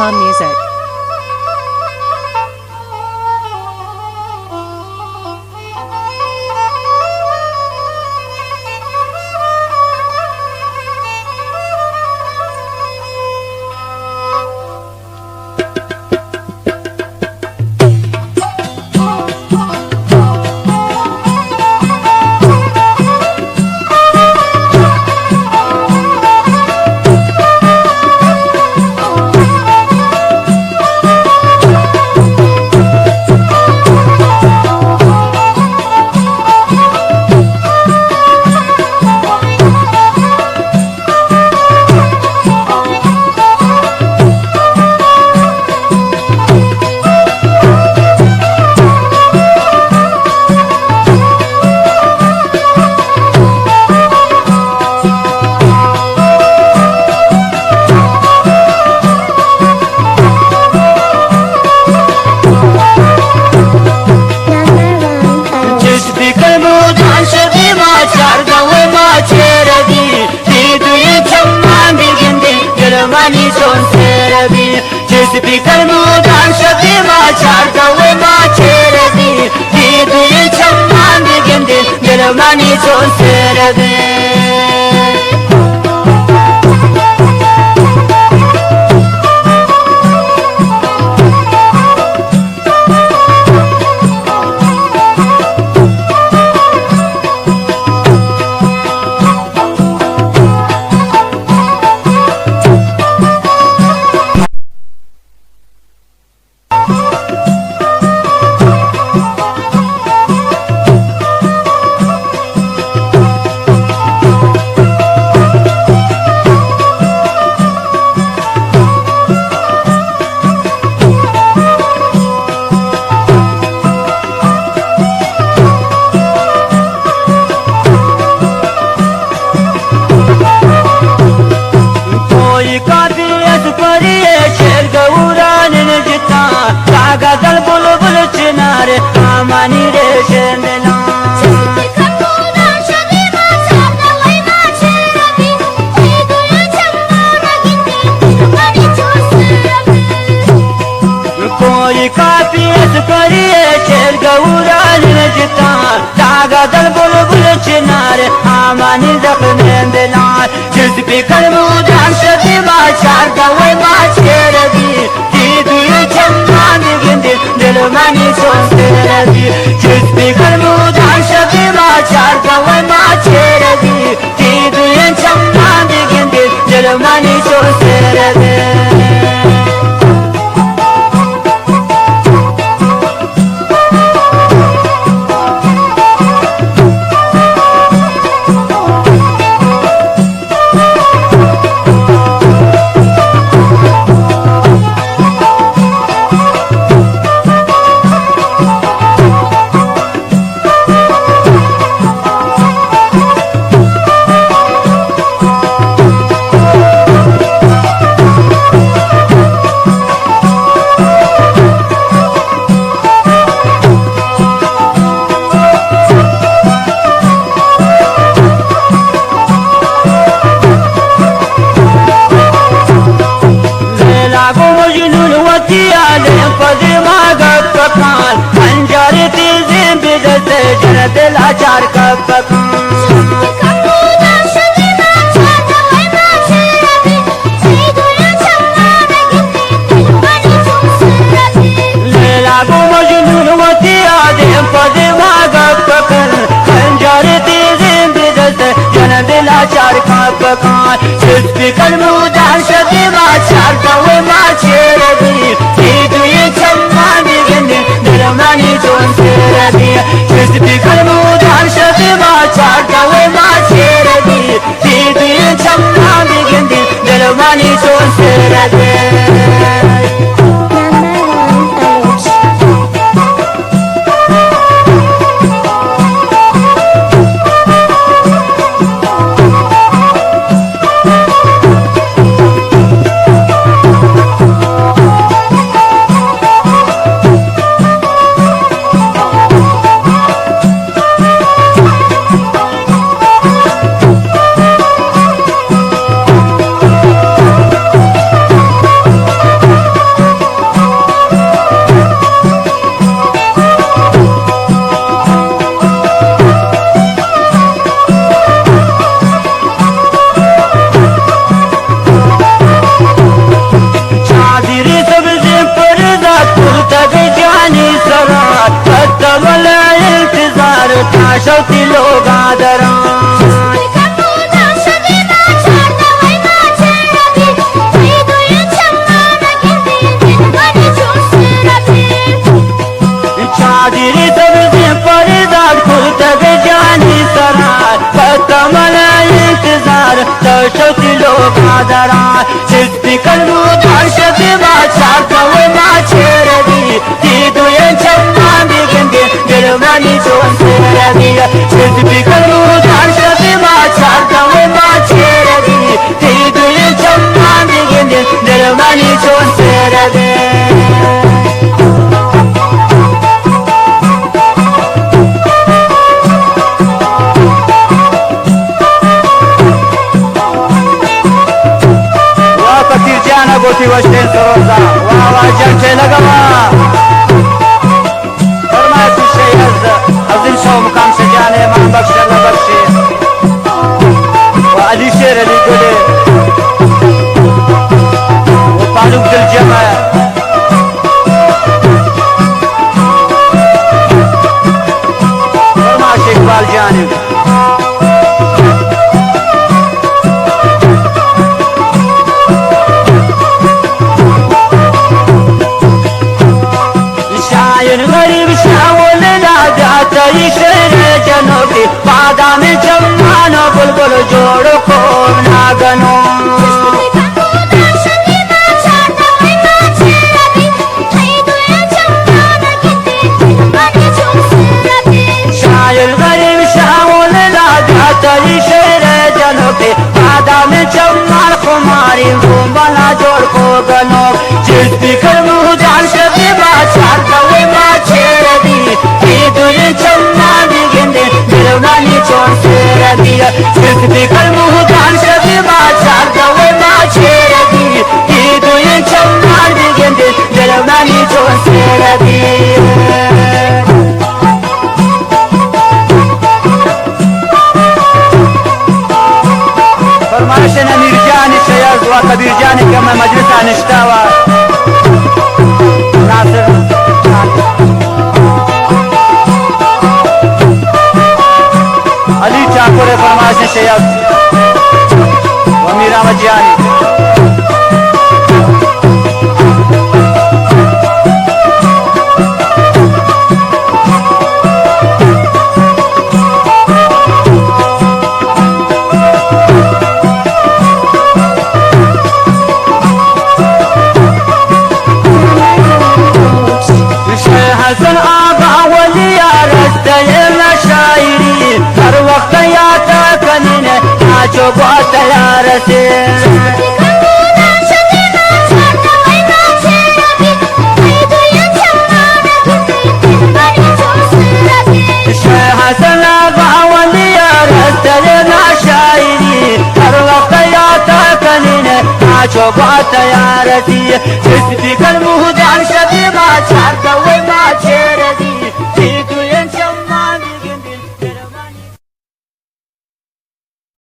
Calm Music. Mani son serbe Amani zakmen dinar Jiz bi kalmudan shafi ma charda Wai ma cherabi Di duyu chamman digindi Dil mani son serabi Jiz bi kalmudan shafi ma charda Wai ma cherabi Di duyu chamman digindi Dil mani son serabi दिल आचार कब चार काप कान सिर्फ कलमुदान शबी मा चार कवे मा चेरबी ती दुए चम्मा दिगंदे दिलमानी जोन सेरबी सिर्फ कलमुदान शबी मा चार कवे मा चेरबी ती दुए चम्मा दिगंदे दिलमानी जोन सेरबी مادران جذبي كالمودان شفي ما شاركة وما شيردي تيدو ينشمان بيقندي دلماني جون سيردي جذبي كالمودان شفي ما شاركة وما شيردي تيدو ينشمان بيقندي دلماني جون سيردي गोटी वस्टेन सरोजा वाह जंटे लगवा फरमायत शेयज अज़ीम शो मुकाम से जाने मान बख्श अल्लाह बख्शे व अली शेर अली गोले वो तालुक दिल जमा फरमाइश इकबाल जाने बादाम जमानो बुलबुल जोड़ो को नागनो शायर गरीब शामुल लादा शेर जनो के बादाम जमान कुमारी बना जोड़ को गनो जिस भी कर मुजान शबी बादशाह कवे मा छेड़ दी दुनिया चम्मा दिगंदे दिलवानी चोर सेरा दिया जिस भी कर मुजान शबी बादशाह कवे मा छेड़ दी दुनिया चम्मा दिगंदे दिलवानी चोर सेरा दिया फरमाइश अमीर जान शयाज व कबीर जान के मैं मजलिस अनिश्तावा नासिर अली चाकोरे फरमाइश शयाज व मीरा मजियानी जो बहुत तैयार से हसना बावलिया रस्ते ना शायरी हर वक्त याद कनीने जो बहुत तैयार थी जिस भी